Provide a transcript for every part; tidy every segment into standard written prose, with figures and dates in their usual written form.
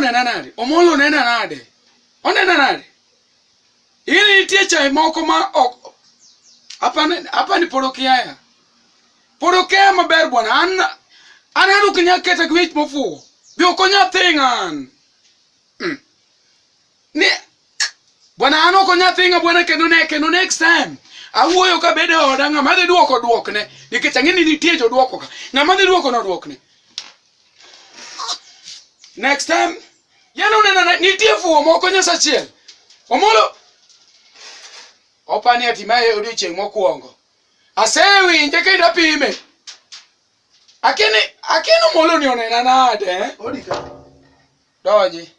nena nade. Omolo nena nade. Onena nade. Ili nitie chai moko ma ok. Hapa ni porokia. Porokia maber bwana. Ananu kenya keta gwich mofuo. Bi okonya thingan. Ne bwana ano konya thinga bwana kendo next time. Awuoyo ka bede oda ngama dhi duokne. Nikech ang'eni nitie jo duoko ka. Ngama dhi duoko no duokne. Next time yano nena nitie fuo moko nyasa chiel. Omolo opani atimaye odiochieng' mokwongo. Asewinje kendo pime. Akeno molo ni onena nade. Odika. Donji.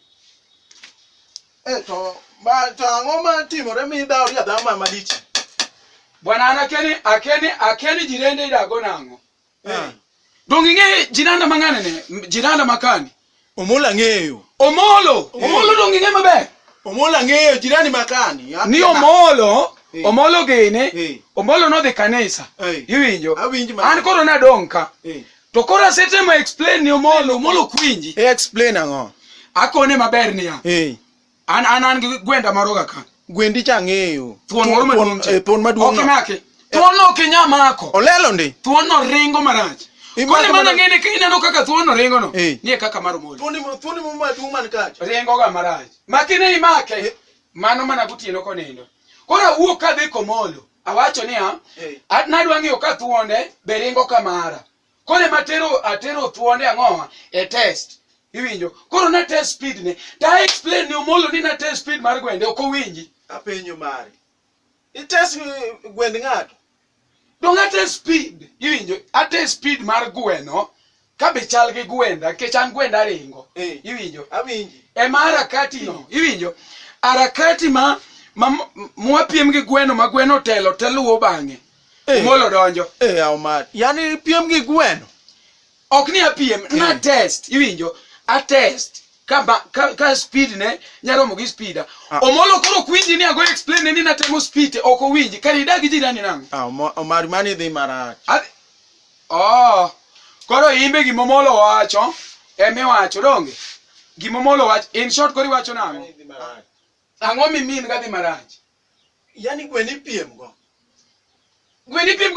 To ang'o ma timore mi dawo ya dhama malich. Bwana akeni jirende idago nango. Dongi nge jiranda mangane ne, jiranda makani. Omolo ang'eyo. Omolo dongi nge maber. Omolo ang'eyo jirani makani. Ni omolo gene. Omolo no dhi kanisa. Iwinjo. An koro na donka. To kora sete ma explain ni omolo kwinji. Explain ang'o. Akone maber niya. An gwenda maroga ka. Gwendi cha ng'eyo. Thuon moro maduong'. Thuon maduong'. Ok make. Thuon no kinya mako. Olelo ndi. Thuon no ringo marach. Kone mana ngene kineno kaka thuon no ringo no. Nie kaka mar omolo. Thuon mo maduong' man kacha. Ringo ga marach. Makine imake. Mano mana gutieno konindo. Kora wuok ka dhi komolo. Awacho niya. Nadwa ng'eyo ka thuonde be ringo kamara. Kone atero thuonde ang'owa e test. Iwinjo. Koro na test speed ne. Ta explain ni omolo ni na test speed mar gwende ok owinji. Apenjo mari. I test gwend ng'ato. Dong test speed. Iwinjo. Test speed mar gweno. Ka be chal gi gwenda. Kech an gwenda ringo. Iwinjo. Awinji. E ma harakati no. Iwinjo. Harakati ma mwapiem gi gweno ma gweno teluwo bang'e. Omolo donjo. Aumar. Yani piem gi gweno. Ok ni apiem. Na test. Iwinjo. A test ka speed ne nyaromo gi speeda. Omolo koro kwinji ni ago explain ni na temo speed ok owinji kani dagi jirani nango. Omar mani dhi marach. Koro imbe gi momolo wacho eme wacho donge gi momolo wacho in short kori wacho nango. Ang'o min ga dhi marach. Yani gweni piem go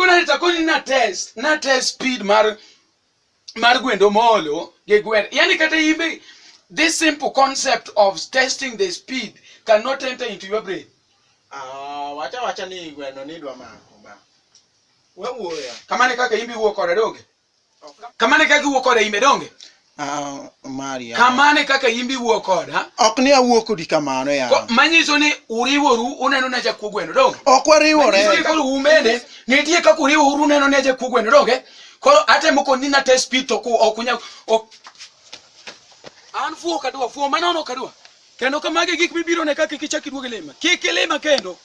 na itakoni na test speed mar gwendo molo ge gwendo. Yani kata imbe this simple concept of testing the speed cannot enter into your brain. Wacha ni gweno ni dwa mako ba. Wuoya. Kamane kaka imbe wuo kore donge. Kamane kaka wuo kore imbe donge. Maria. Kamane kaka imbe wuo koda. Ok ni awuo kodi kamano ya. Manyiso ni uriworu uneno na jakuo gweno donge. Ok wariwore. Manyiso ni koro umede nitie kaka uriworu uneno na jakuo gweno donge. Koro atemo koni na test speed to okunya an fuo kadwa fuo manono kadwa kendo kamage gik bibiro ne kaka kichaki duoge lema kikelema kendo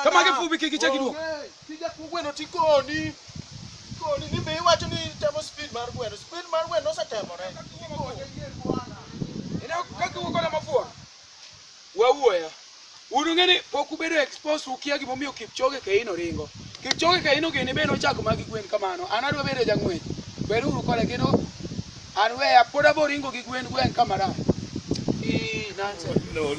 kamage fubi kichaki duoge tija gweno tikoni ni be wacho ni temo speed mar gweno osetemore ina kaka wuoko na mafuo wawuoya urungeni pok ubedo expose ukia gimomiyo Kipchoge Keino ringo. Kipchoge Keino gene beno chako magi gwen kamano an adwa bedo jang'wech bedo uru kole kendo an weya pod abo ringo gi gwen kamara. No.